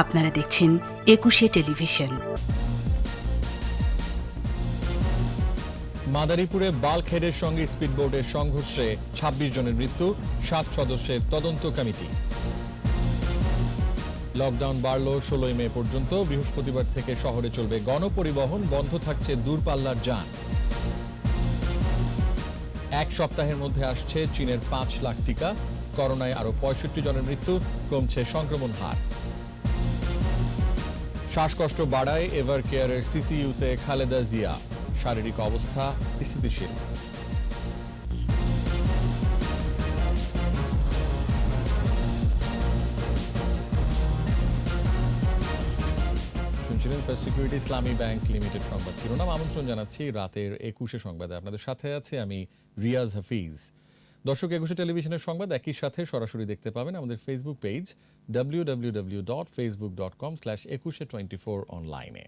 আপনারা দেখছেন একুশে টেলিভিশন। মাদারীপুরে বাল্কহেডের সঙ্গে স্পিডবোটের সংঘর্ষে ২৬ জনের মৃত্যু, ৭ সদস্যের তদন্ত কমিটি। লকডাউন বাড়ল ১৬ মে পর্যন্ত। বৃহস্পতিবার থেকে শহরে চলবে গণপরিবহন, বন্ধ থাকছে দূরপাল্লার যান। এক সপ্তাহের মধ্যে আসছে চীনের ৫ লাখ টিকা। করোনায় আরও ৬৫ জনের মৃত্যু, কমছে সংক্রমণ হার। শ্বাসকষ্ট বাড়ায় এভার কেয়ারের সিসিইউতে খালেদা জিয়া, শারীরিক অবস্থা স্থিতিশীল। শুনছিলেন ফার্স্ট সিকিউরিটি ইসলামী ব্যাংক লিমিটেড সংবাদ শিরোনাম। আমন্ত্রণ জানাচ্ছি রাতের ২১ সংবাদে। আপনাদের সাথে আছে আমি রিয়াজ হাফিজ। দর্শক, ২১ টেলিভিশনের সংবাদ একই সাথে সরাসরি দেখতে পাবেন আমাদের ফেসবুক পেজ www.facebook.com/2124 অনলাইনে।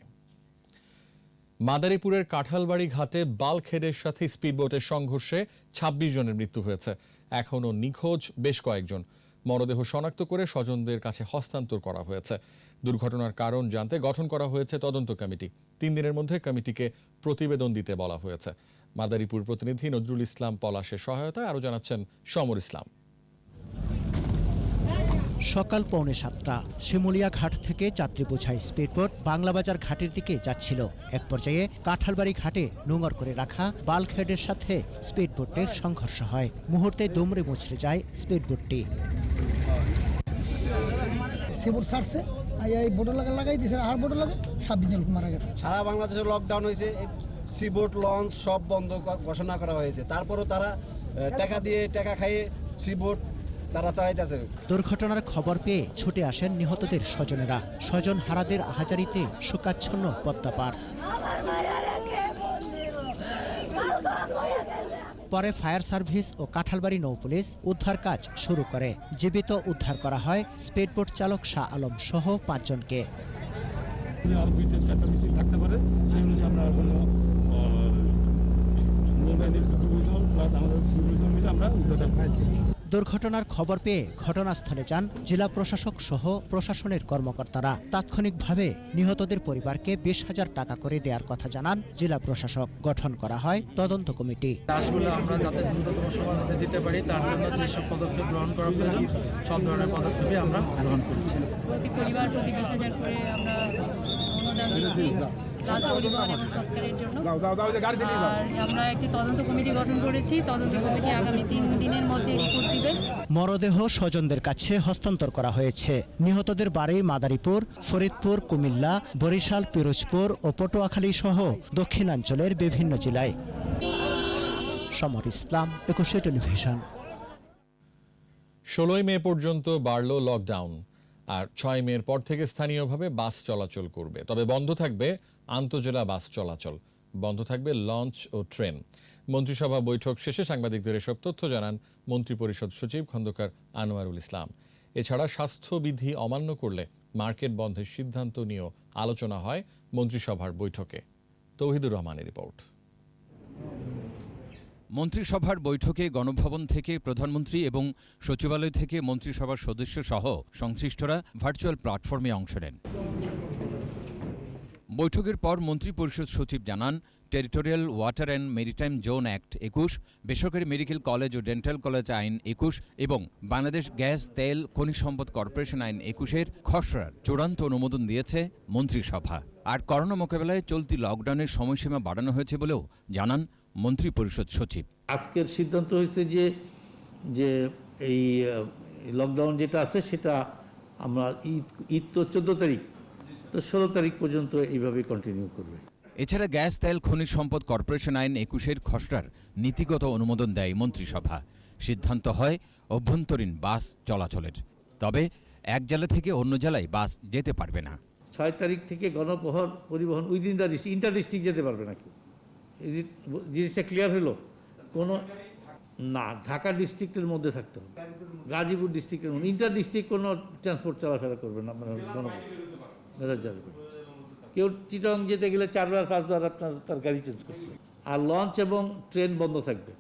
মাদারীপুরের কাঁঠালবাড়ি ঘাটে বাল্কহেডের সাথে স্পিডবোটের সংঘর্ষে ২৬ জনের মৃত্যু হয়েছে। এখনও নিখোঁজ বেশ কয়েকজন। মরদেহ শনাক্ত করে স্বজনদের কাছে হস্তান্তর করা হয়েছে। দুর্ঘটনার কারণ জানতে গঠন করা হয়েছে তদন্ত কমিটি। ৩ দিনের মধ্যে কমিটিকে প্রতিবেদন দিতে বলা হয়েছে। মাদারীপুর প্রতিনিধি নজরুল ইসলাম পলাশের সহায়তায় আরও জানাচ্ছেন সমর ইসলাম। সকাল 6:45 শিমুলিয়া ঘাট থেকে যাত্রী বোঝাই স্পিডবোট বাংলাবাজার ঘাটের দিকে যাচ্ছিল। এক পর্যায়ে কাঁঠালবাড়ি ঘাটে নোঙর করে রাখা বাল্কহেডের সাথে স্পিডবোটের সংঘর্ষ হয়। মুহূর্তে দুমড়ে মুচড়ে যায় স্পিডবোটটি। সারা বাংলাদেশে লকডাউন হয়েছে, সিবোট লঞ্চ সব বন্ধ ঘোষণা করা হয়েছে, তারপরও তারা টাকা খাইয়ে সিবোট তারা চালাইতেছে। দুর্ঘটনার খবর পেয়ে ছুটে আসেন নিহতদের স্বজনেরা। স্বজন হারাদের আহাজারিতে শোকাচ্ছন্ন পদ্মা পার। পরে ফায়ার সার্ভিস ও কাঁঠালবাড়ি নৌপুলিশ উদ্ধার কাজ শুরু করে। জীবিত উদ্ধার করা হয় স্পিডবোট চালক শাহ আলম সহ ৫ জনকে। দুর্ঘটনার খবর পেয়ে ঘটনাস্থলে যান জেলা প্রশাসক সহ প্রশাসনের কর্মকর্তারা। তাৎক্ষণিকভাবে নিহতদের পরিবারকে ২০,০০০ টাকা করে দেওয়ার কথা জানান জেলা প্রশাসক। গঠন করা হয় তদন্ত কমিটি। লাশগুলো আমরা যাতে দ্রুততম সময়ের মধ্যে দিতে পারি, তার জন্য যেসব পদক্ষেপ গ্রহণ করা প্রয়োজন সব ধরনের পদক্ষেপই আমরা গ্রহণ করছি। প্রতি পরিবার প্রতি ২০,০০০ করে আমরা অনুদান দিচ্ছি লাশ পরিবহন এবং সৎকারের জন্য। আর আমরা একটি তদন্ত কমিটি গঠন করেছি। তদন্ত কমিটি আগামী ৩ দিনের মধ্যে রিপোর্ট দিবে। মরদেহ স্বজনদের কাছে হস্তান্তর করা হয়েছে। নিহতদের বাড়ি মাদারীপুর, ফরিদপুর, কুমিল্লা, বরিশাল, পিরোজপুর ও পটুয়াখালী সহ দক্ষিণাঞ্চলের বিভিন্ন জেলায়। সমর ইসলাম, ২১ টেলিভিশন। ১৬ মে পর্যন্ত বাড়ল লকডাউন, আর ৬ মের পর থেকে স্থানীয়ভাবে বাস চলাচল করবে। তবে বন্ধ থাকবে আন্তজেলা বাস চলাচল, বন্ধ থাকবে লঞ্চ ও ট্রেন। মন্ত্রিসভা বৈঠক শেষে সাংবাদিকদের এসব তথ্য জানান মন্ত্রিপরিষদ সচিব খন্দকার আনোয়ারুল ইসলাম। এছাড়া স্বাস্থ্যবিধি অমান্য করলে মার্কেট বন্ধের সিদ্ধান্ত নিয়েও আলোচনা হয় মন্ত্রিসভার বৈঠকে। তৌহিদুর রহমানের রিপোর্ট। মন্ত্রিসভার বৈঠকে গণভবন থেকে প্রধানমন্ত্রী এবং সচিবালয় থেকে মন্ত্রিসভার সদস্য সহ সংশ্লিষ্টরা ভার্চুয়াল প্ল্যাটফর্মে অংশ নেন। বৈঠকের পর মন্ত্রিপরিষদ সচিব জানান, territorial water and maritime zone act ২১, বেসরকারি মেডিকেল কলেজ ও ডেন্টাল কলেজ আইন ২১ এবং বাংলাদেশ গ্যাস, তেল, খনিজ সম্পদ কর্পোরেশন আইন ২১-এর খসড়ার চূড়ান্ত অনুমোদন দিয়েছে মন্ত্রিসভা। আর করোনা মোকাবেলায় চলতি লকডাউনের সময়সীমা বাড়ানো হয়েছে বলেও জানান মন্ত্রিপরিষদ সচিব। আজকের সিদ্ধান্ত হয়েছে যে এই লকডাউন যেটা আছে সেটা আমরা ঈদ তো ১৪ তারিখ, তো ১৬ তারিখ পর্যন্ত এইভাবে কন্টিনিউ করবে। এছাড়া গ্যাস, তেল, খনিজ সম্পদ কর্পোরেশন আইন ২১-এর খসড়ার নীতিগত অনুমোদন দেয় মন্ত্রিসভা। সিদ্ধান্ত হয় অভ্যন্তরীণ বাস চলাচলের। তবে এক জেলা থেকে অন্য জেলায় বাস যেতে পারবে না। ৬ তারিখ থেকে পরিবহন উইদিন দ্য ইন্টার ডিস্ট্রিক্ট যেতে পারবে না কেউ। এই জিনিসটা ক্লিয়ার হলো। কোনো না, ঢাকা ডিস্ট্রিক্টের মধ্যে থাকতে হবে, গাজীপুর ডিস্ট্রিক্টের মধ্যে। ইন্টার ডিস্ট্রিক্ট কোনো ট্রান্সপোর্ট চলাফেরা করবে না, মানে কেউ চিটং যেতে গেলে ৪ বার ৫ বার আপনার তার গাড়ি চেঞ্জ করতে হবে। আর লঞ্চ এবং ট্রেন বন্ধ থাকবে।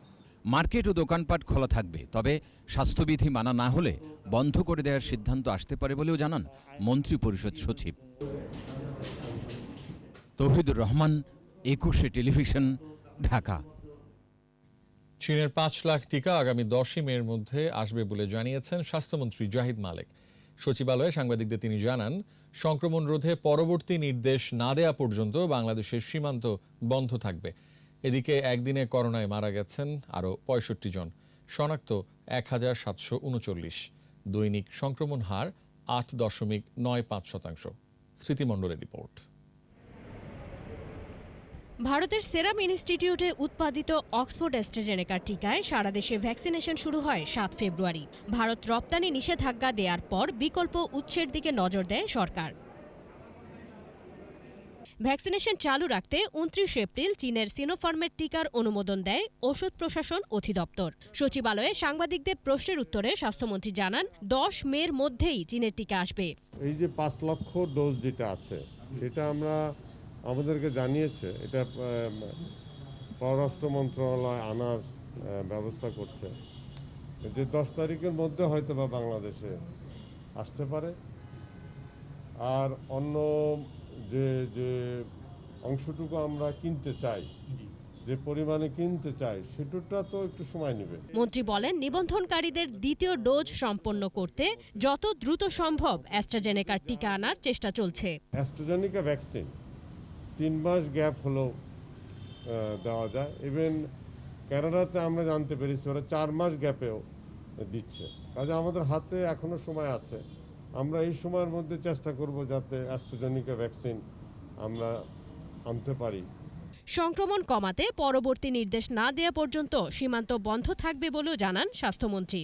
মার্কেট ও দোকানপাট খোলা থাকবে, তবে স্বাস্থ্যবিধি মানা না হলে বন্ধ করে দেওয়ার সিদ্ধান্ত আসতে পারে বলেও জানান মন্ত্রিপরিষদ সচিব। তৌহিদুর রহমান, 21 টেলিভিশন, ঢাকা। চীনের 5 লাখ টিকা আগামী 10ই মের মধ্যে আসবে বলে জানিয়েছেন স্বাস্থ্যমন্ত্রী জাহিদ মালেক। সচিবালয়ে সাংবাদিকদের তিনি জানান, সংক্রমণ রোধে পরবর্তী নির্দেশ না দেয়া পর্যন্ত বাংলাদেশের সীমান্ত বন্ধ থাকবে। এদিকে একদিনে করোনায় মারা গেছেন আরও 65 জন, শনাক্ত 1739। দৈনিক সংক্রমণ হার 8.95%। স্মৃতিমণ্ডলের রিপোর্ট। ভারতের সেরাম ইনস্টিটিউটে উৎপাদিত অক্সফোর্ড অ্যাস্ট্রাজেনেকার টিকায় সারা দেশে ভ্যাকসিনেশন শুরু হয় 7 ফেব্রুয়ারি। ভারত রপ্তানি নিষেধাজ্ঞা দেওয়ার পর বিকল্প উৎসের দিকে নজর দেয় সরকার। ভ্যাকসিনেশন চালু রাখতে 29 এপ্রিল চীনের সিনোফার্মের টিকার অনুমোদন দেয় ওষুধ প্রশাসন অধিদপ্তর। সচিবালয়ে সাংবাদিকদের প্রশ্নের উত্তরে স্বাস্থ্যমন্ত্রী জানান, 10 মের মধ্যেই চীনের টিকা আসবে। এই যে 5 লক্ষ ডোজ যেটা আছে সেটা আমাদেরকে জানিয়েছে, এটা পররাষ্ট্র মন্ত্রণালয় আনার ব্যবস্থা করছে, যে 10 তারিখের মধ্যে হয়তো বা বাংলাদেশে আসতে পারে। আর অন্য যে অংশটুকু আমরা কিনতে চাই, যে পরিমাণে কিনতে চাই, সেটা তো একটু সময় নেবে। মন্ত্রী বলেন, নিবন্ধনকারীদের দ্বিতীয় ডোজ সম্পন্ন করতে যত দ্রুত সম্ভব অ্যাস্ট্রাজেনেকার টিকা আনার চেষ্টা চলছে। অ্যাস্ট্রাজেনেকা ভ্যাকসিন 3 মাস গ্যাপ হলেও দেওয়া যায়। ইভেন কানাডাতে আমরা জানতে পেরেছি ওরা 4 মাস গ্যাপেও দিচ্ছে। কাজে আমাদের হাতে এখনো সময় আছে। আমরা এই সময়ের মধ্যে চেষ্টা করব যাতে অ্যাস্ট্রাজেনেকা ভ্যাকসিন আমরা আনতে পারি। সংক্রমণ কমাতে পরবর্তী নির্দেশ না দেওয়া পর্যন্ত সীমান্ত বন্ধ থাকবে বলেও জানান স্বাস্থ্যমন্ত্রী।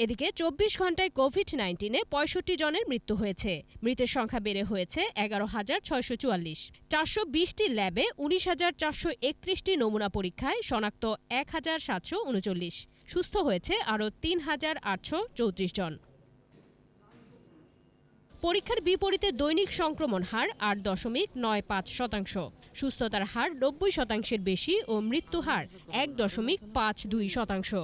এদিকে 24 ঘন্টায় কোভিড-19-এ 65 জনের মৃত্যু হয়েছে। মৃতের সংখ্যা বেড়ে হয়েছে 11,644। 420টি ল্যাবে 19,431টি নমুনা পরীক্ষায় শনাক্ত 1,739। সুস্থ হয়েছে আরও 3,834 জন। পরীক্ষার বিপরীতে দৈনিক সংক্রমণ হার 8.95%, সুস্থতার হার 90%-এর বেশি ও মৃত্যু হার 1.52%।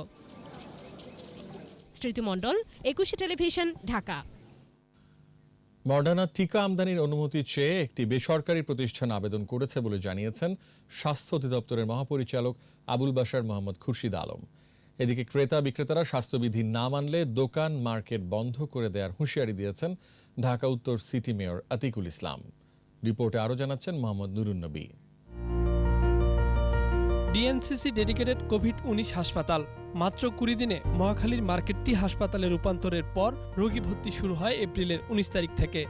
স্মৃতিমণ্ডল, 21 টেলিভিশন, ঢাকা। মডার্না টিকা আমদানির অনুমতি চেয়ে একটি বেসরকারি প্রতিষ্ঠান আবেদন করেছে বলে জানিয়েছেন স্বাস্থ্য অধিদপ্তরের মহাপরিচালক আবুল বাশার মোহাম্মদ খুরশিদ আলম। এদিকে ক্রেতা বিক্রেতারা স্বাস্থ্যবিধি না মানলে দোকান মার্কেট বন্ধ করে দেওয়ার হুঁশিয়ারি দিয়েছেন ঢাকা উত্তর সিটি মেয়র আতিকুল ইসলাম। রিপোর্টে আরও জানাচ্ছেন Mohammad Nurunnabi. DNCC dedicated COVID-19 হাসপাতাল। মাত্র 20 দিনে মহাখালীর মার্কেটটি হাসপাতালে রূপান্তরের পর রোগী ভর্তি শুরু হয় এপ্রিলের 19 তারিখ থেকে।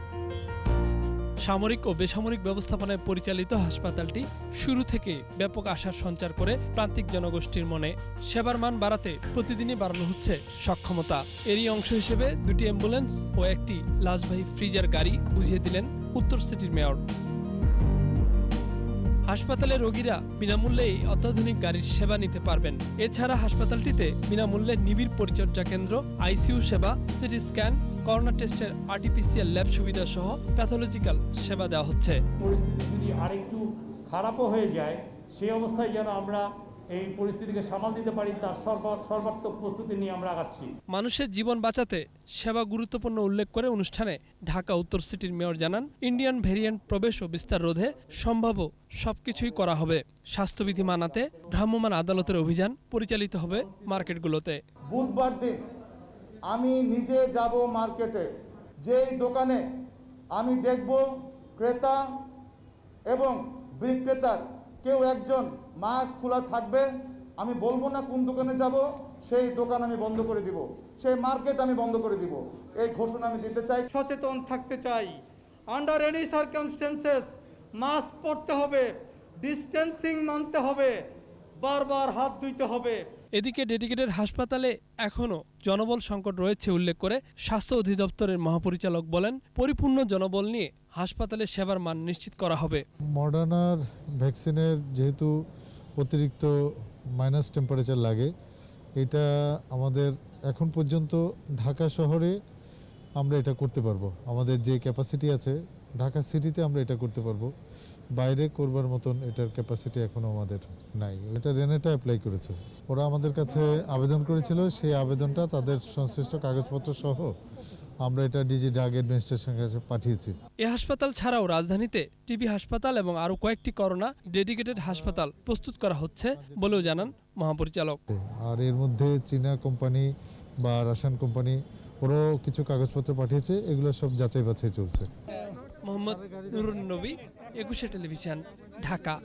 সামরিক ও বেসামরিক ব্যবস্থাপনায় পরিচালিত হাসপাতালটি শুরু থেকে ব্যাপক আশার সঞ্চার করে প্রান্তিক জনগোষ্ঠীর মনে। সেবার মান বাড়াতে প্রতিদিনই বাড়ানো হচ্ছে সক্ষমতা। এরই অংশ হিসেবে 2টি অ্যাম্বুলেন্স ও একটি লাশবাহী ফ্রিজার গাড়ি বুঝিয়ে দিলেন উত্তর সিটির মেয়র। হাসপাতালে রোগীরা বিনামূল্যে এই অত্যাধুনিক গাড়ির সেবা নিতে পারবেন। এছাড়া হাসপাতালটিতে বিনামূল্যে নিবিড় পরিচর্যা কেন্দ্র, আইসিইউ সেবা, সিটি স্ক্যান, করোনা টেস্টের আরটিপিসিআর ল্যাব সুবিধা সহ প্যাথোলজিক্যাল সেবা দেওয়া হচ্ছে। পরিস্থিতি যদি আরেকটু খারাপও হয়ে যায়, সেই অবস্থায় যেন আমরা এই পরিস্থিতিকে সামাল দিতে পারি, তার সর্বাত্মক প্রস্তুতি নিয়ে আমরা আগাচ্ছি। মানুষের জীবন বাঁচাতে সেবা গুরুত্বপূর্ণ উল্লেখ করে অনুষ্ঠানে ঢাকা উত্তর সিটির মেয়র জানান, ইন্ডিয়ান ভেরিয়েন্ট প্রবেশ ও বিস্তার রোধে সম্ভাব্য সবকিছুই করা হবে। স্বাস্থ্যবিধি মানাতে ভ্রাম্যমাণ আদালতের অভিযান পরিচালিত হবে মার্কেটগুলোতে। বুধবার দিন আমি নিজে যাব মার্কেটে, যেই দোকানে আমি দেখব ক্রেতা এবং বিক্রেতার কেউ একজন মাস্ক খোলা থাকবে, আমি বলবো না কোন দোকানে যাব, সেই দোকান আমি বন্ধ করে দিব, সেই মার্কেট আমি বন্ধ করে দিব। এই ঘোষণা আমি দিতে চাই। সচেতন থাকতে চাই। আন্ডার এনি সার্কামস্টেন্সেস মাস্ক পরতে হবে, ডিস্টেন্সিং মানতে হবে, বারবার হাত ধুইতে হবে। এদিকে ডেডিকেটেড হাসপাতালে এখনও জনবল সংকট রয়েছে উল্লেখ করে স্বাস্থ্য অধিদপ্তরের মহাপরিচালক বলেন, পরিপূর্ণ জনবল নিয়ে হাসপাতালে সেবার মান নিশ্চিত করা হবে। মডার্নার ভ্যাকসিনের যেহেতু অতিরিক্ত মাইনাস টেম্পারেচার লাগে, এটা আমাদের এখন পর্যন্ত ঢাকা শহরে আমরা এটা করতে পারবো। আমাদের যে ক্যাপাসিটি আছে ঢাকা সিটিতে আমরা এটা করতে পারবো, বাইরে করবার মতন এটার ক্যাপাসিটি এখনো আমাদের নাই। এটা রেনেটা অ্যাপ্লাই করেছে, ওরা আমাদের কাছে আবেদন করেছিল, সেই আবেদনটা তাদের সংশ্লিষ্ট কাগজপত্র সহ আমরা এটা ডিজি ড্রাগ অ্যাডমিনিস্ট্রেশনের কাছে পাঠিয়েছি। এ হাসপাতাল ছাড়াও রাজধানীতে টিবি হাসপাতাল এবং আরও কয়েকটি করোনা ডেডিকেটেড হাসপাতাল প্রস্তুত করা হচ্ছে বলেও জানান মহাপরিচালক। আর এর মধ্যে চীনা কোম্পানি বা রাশিয়ান কোম্পানি ওরাও কিছু কাগজপত্র পাঠিয়েছে, এগুলো সব যাচাই বাছাই চলছে। মোহাম্মদ নুরুন নবী, একুশে টেলিভিশন, ঢাকা।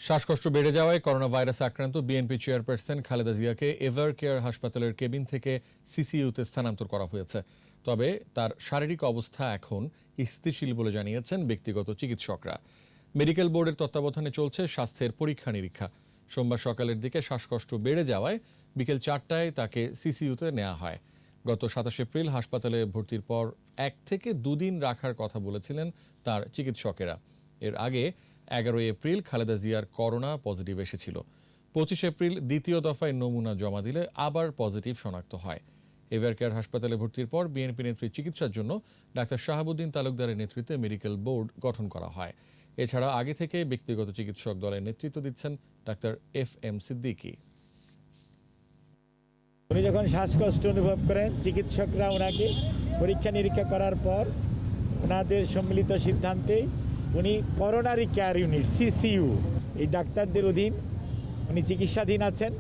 শ্বাসকষ্ট বেড়ে যাওয়ায় করোনা ভাইরাসে আক্রান্ত বিএনপি চেয়ারপারসন খালেদা জিয়াকে এভার কেয়ার হাসপাতালের কেবিন থেকে সিসিইউতে স্থানান্তর করা হয়েছে। তবে তার শারীরিক অবস্থা এখন স্থিতিশীল বলে জানিয়েছেন ব্যক্তিগত চিকিৎসকরা। মেডিকেল বোর্ডের তত্ত্বাবধানে চলছে স্বাস্থ্যের পরীক্ষা নিরীক্ষা। সোমবার সকালের দিকে শ্বাসকষ্ট বেড়ে যাওয়ায় বিকেল 4টায় তাকে সিসিইউতে নেওয়া হয়। গত 27 এপ্রিল হাসপাতালে ভর্তির পর 1 থেকে 2 দিন রাখার কথা বলেছিলেন তার চিকিৎসকেরা। এর আগে 11 এপ্রিল খালেদা জিয়ার করোনা পজিটিভ এসেছিল। 25 এপ্রিল দ্বিতীয় দফায় নমুনা জমা দিলে আবার পজিটিভ শনাক্ত হয়। এভার কেয়ার হাসপাতালে ভর্তির পর বিএনপি নেত্রীর চিকিৎসার জন্য ডাক্তার শাহাবুদ্দিন তালুকদারের নেতৃত্বে মেডিকেল বোর্ড গঠন করা হয়। এছাড়া আগে থেকে ব্যক্তিগত চিকিৎসক দলের নেতৃত্ব দিচ্ছেন ডাক্তার FM সিদ্দিকী। উনি যখন শ্বাসকষ্ট অনুভব করেন, চিকিৎসকরা ওনাকে পরীক্ষা নিরীক্ষা করার পর ওনাদের সম্মিলিত সিদ্ধান্তে উনি করোনারি কেয়ার ইউনিট সিসিইউ এই ডাক্তারদের অধীন উনি চিকিৎসাধীন আছেন।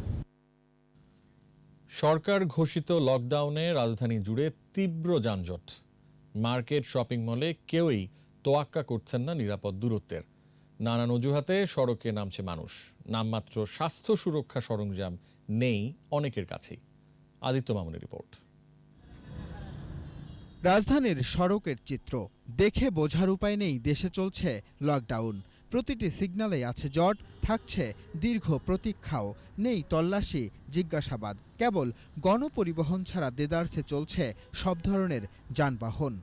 সরকার ঘোষিত লকডাউনে রাজধানী জুড়ে তীব্র যানজট। মার্কেট, শপিং মলে কেউই তোয়াক্কা করছেন না নিরাপদ দূরত্বের। নানান অজুহাতে সড়কে নামছে মানুষ। নামমাত্র স্বাস্থ্য সুরক্ষা সরঞ্জাম নেই অনেকের কাছেই। আদিত্য মামুনের রিপোর্ট। রাজধানীর সড়কের চিত্র দেখে বোঝার উপায় নেই দেশে চলছে লকডাউন। প্রতিটি সিগন্যালে আছে জট, থাকছে দীর্ঘ প্রতীক্ষাও, নেই তল্লাশি, জিজ্ঞাসাবাদ। কেবল গণপরিবহন ছাড়া দেদারসে চলছে সব ধরনের যানবাহন।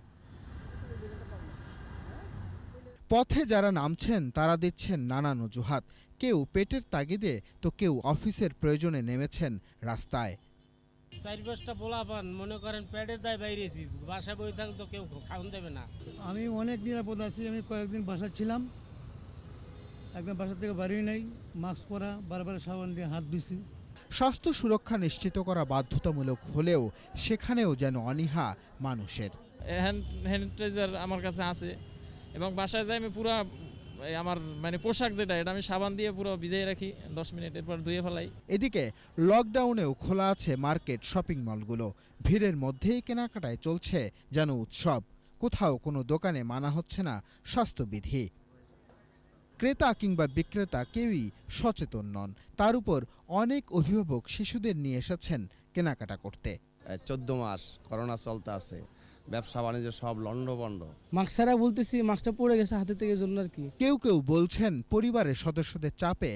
পথে যারা নামছেন তারা দিচ্ছেন নানান অজুহাত। কেউ পেটের তাগিদে তো কেউ অফিসের প্রয়োজনে নেমেছেন রাস্তায়। 4-5টা পোলা পান মনে করেন পেটের দায় বাইরেছি, বাসায় বই থাকলে তো কেউ খাওয়ান দেবে না। আমি অনেক নিরাপদ আছি। আমি কয়েকদিন বাসায় ছিলাম, একদম বাসা থেকে বাড়িই নাই, মাস্ক পরা, বারবার সাবান দিয়ে হাত ধুইছি। স্বাস্থ্য সুরক্ষা নিশ্চিত করা বাধ্যতামূলক হলেও সেখানেও যেন অনীহা মানুষের। হ্যান্ড স্যানিটাইজার আমার কাছে আছে এবং বাসায় যাই আমি পুরো আমার পোশাক যেটা এটা আমি সাবান দিয়ে পুরো ভিজিয়ে রাখি, 10 মিনিটের পর ধুয়ে ফেলাই। এদিকে লকডাউনেও খোলা আছে মার্কেট, শপিং মলগুলো। ভিড়ের মধ্যেই কেনাকাটায় চলছে যেন উৎসব। কোথাও কোনো দোকানে মানা হচ্ছে না স্বাস্থ্যবিধি। ক্রেতা কিংবা বিক্রেতা কেউই সচেতন নন। তার উপর অনেক অভিভাবক শিশুদের নিয়ে এসেছেন কেনাকাটা করতে। 14 মাস করোনা চলতে আছে, ব্যবসা বাণিজ্য সব লন্ডভন্ড। মাস্ক ছাড়া বলতেছি, মাস্কটা পড়ে গেছে হাতে থেকে জন্য আর কি। কেউ কেউ বলছেন পরিবারের সদস্যদের চাপে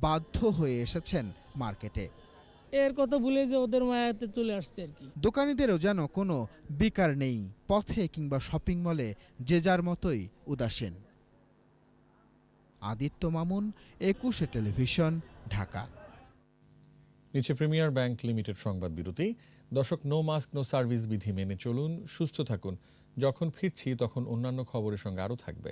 বাধ্য হয়ে এসেছেন মার্কেটে। এর কথা ভুলে যে ওদের মায়াতে চলে আসছে আর কি। দোকানিদেরও যেন কোনো বিকার নেই। পথে কিংবা শপিং মলে যে যার মতোই উদাসীন। আদিত্য মামুন, একুশে টেলিভিশন, ঢাকা। নিচে প্রিমিয়ার ব্যাংক লিমিটেড সংবাদ বিরতি। দর্শক, নো মাস্ক নো সার্ভিস বিধি মেনে চলুন, সুস্থ থাকুন। যখন ফিরছি তখন অন্যান্য খবরের সঙ্গে আরও থাকবে।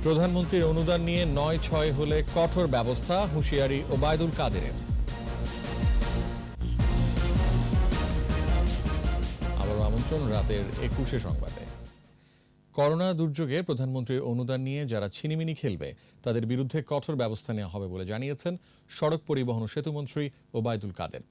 প্রধানমন্ত্রীর অনুদান নিয়ে ৯-৬ হলে কঠোর ব্যবস্থা, হুঁশিয়ারি ওবায়দুল কাদেরের। আবার আমন্ত্রণ রাতের ২১ সংবাদে। করোনা দুর্যোগে প্রধানমন্ত্রীর অনুদান নিয়ে যারা ছিনিমিনি খেলবে তাদের বিরুদ্ধে কঠোর ব্যবস্থা নেওয়া হবে বলে জানিয়েছেন সড়ক পরিবহন ও সেতুমন্ত্রী ওবায়দুল কাদের।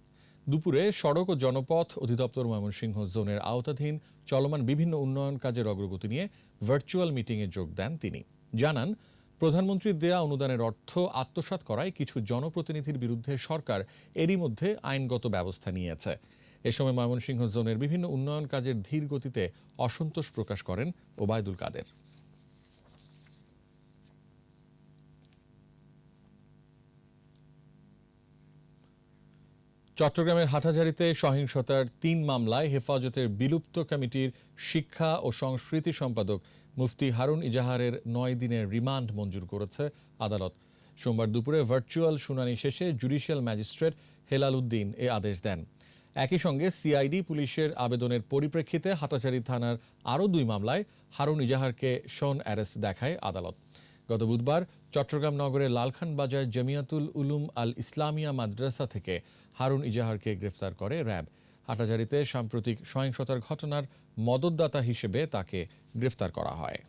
দুপুরে সড়ক ও জনপথ অধিদপ্তর ময়মনসিংহ জোনের আওতাধীন চলমান বিভিন্ন উন্নয়ন কাজের অগ্রগতি নিয়ে ভার্চুয়াল মিটিংয়ে যোগ দেন তিনি। জানান, প্রধানমন্ত্রীর দেয়া অনুদানের অর্থ আত্মসাৎ করায় কিছু জনপ্রতিনিধির বিরুদ্ধে সরকার এরই মধ্যে আইনগত ব্যবস্থা নিয়েছে। এ সময় ময়মনসিংহ জোনের বিভিন্ন উন্নয়ন কাজের ধীর গতিতে অসন্তোষ প্রকাশ করেন ওবায়দুল কাদের। চট্টগ্রামের হাটহাজারীতে সহিংসতার ৩ মামলায় হেফাজতের বিলুপ্ত কমিটির শিক্ষা ও সংস্কৃতি সম্পাদক মুফতি হারুন ইজাহারের ৯ দিনের রিমান্ড মঞ্জুর করেছে আদালত। সোমবার দুপুরে ভার্চুয়াল শুনানি শেষে জুডিশিয়াল ম্যাজিস্ট্রেট হেলাল উদ্দিন এ আদেশ দেন। একই সঙ্গে সিআইডি পুলিশের আবেদনের পরিপ্রেক্ষিতে হাটাজারি থানার আরও 2 মামলায় হারুন ইজাহারকে শোন অ্যারেস্ট দেখায় আদালত। গত বুধবার চট্টগ্রাম নগরের লালখান বাজার জমিয়াতুল উলুম আল ইসলামিয়া মাদ্রাসা থেকে হারুন ইজাহারকে গ্রেফতার করে র্যাব। হাটাজারিতে সাম্প্রতিক সহিংসতার ঘটনার মদতদাতা হিসেবে তাকে গ্রেফতার করা হয়।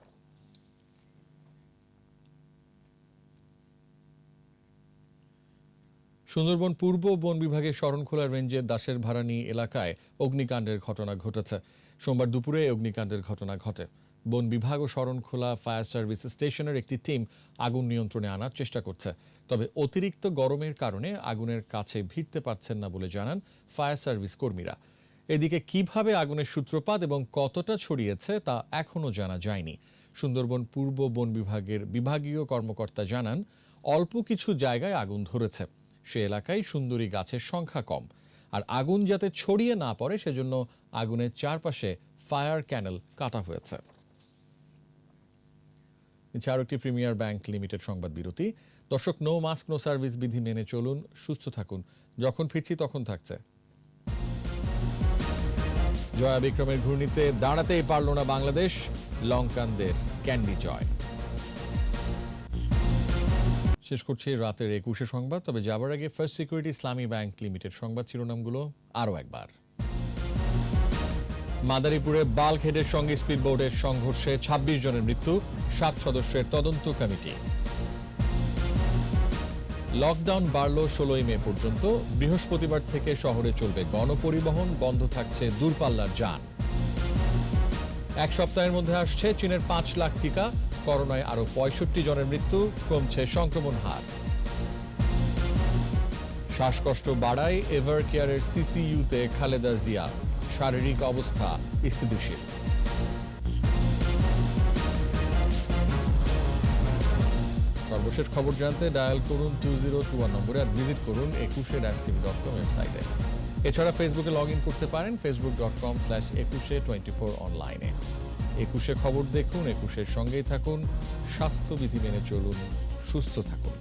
সুন্দরবন পূর্ব বন বিভাগের শরণখোলা রেঞ্জের দাসের ভাড়ানি এলাকায় অগ্নিকাণ্ডের ঘটনা ঘটেছে। সোমবার দুপুরে অগ্নিকাণ্ডের ঘটনা ঘটে। বন বিভাগ ও শরণখোলা ফায়ার সার্ভিস স্টেশনের একটি টিম আগুন নিয়ন্ত্রণে আনার চেষ্টা করছে। তবে অতিরিক্ত গরমের কারণে আগুনের কাছে ভিড়তে পারছেন না বলে জানান ফায়ার সার্ভিস কর্মীরা। এদিকে কিভাবে আগুনের সূত্রপাত এবং কতটা ছড়িয়েছে তা এখনও জানা যায়নি। সুন্দরবন পূর্ব বন বিভাগের বিভাগীয় কর্মকর্তা জানান, অল্প কিছু জায়গায় আগুন ধরেছে। সে এলাকায় সুন্দরী গাছের সংখ্যা কম, আর আগুন যাতে ছড়িয়ে না পড়ে সেজন্য আগুনের চারপাশে ফায়ার ক্যানেল কাটা হয়েছে। আরও একটি প্রিমিয়ার ব্যাংক লিমিটেড সংবাদ বিরতি। দর্শক, নো মাস্ক নো সার্ভিস বিধি মেনে চলুন, সুস্থ থাকুন। যখন ফিরছি তখন থাকছে। জয়া বিক্রমের ঘূর্ণিতে দাঁড়াতেই পারল না বাংলাদেশ, লঙ্কানদের ক্যান্ডি জয়। শেষ করছি রাতের 21 সংবাদ। তবে যাবার আগে ফার্স্ট সিকিউরিটি ইসলামী ব্যাংক লিমিটেড সংবাদ শিরোনামগুলো আরও একবার। মাদারীপুরে বাল্কহেডের সঙ্গে স্পিডবোটের সংঘর্ষে 26 জনের মৃত্যু, 7 সদস্যের তদন্ত কমিটি। লকডাউন বাড়ল 16 মে পর্যন্ত। বৃহস্পতিবার থেকে শহরে চলবে গণপরিবহন, বন্ধ থাকছে দূরপাল্লার যান। এক সপ্তাহের মধ্যে আসছে চীনের 5 লাখ টিকা। করোনায় আরও 65 জনের মৃত্যু, কমছে সংক্রমণ হার। শ্বাসকষ্ট বাড়ায় এভার কেয়ারের সিসিইউতে খালেদা জিয়া, শারীরিক অবস্থা স্থিতিশীল। সর্বশেষ খবর জানতে ডায়াল করুন 2021 নম্বরে আর ভিজিট করুন 21.tv.com ওয়েবসাইটে। এছাড়া ফেসবুকে লগ ইন করতে পারেন facebook.com/2124 অনলাইনে। 21 খবর দেখুন, 21 সঙ্গেই থাকুন, স্বাস্থ্যবিধি মেনে চলুন, সুস্থ থাকুন।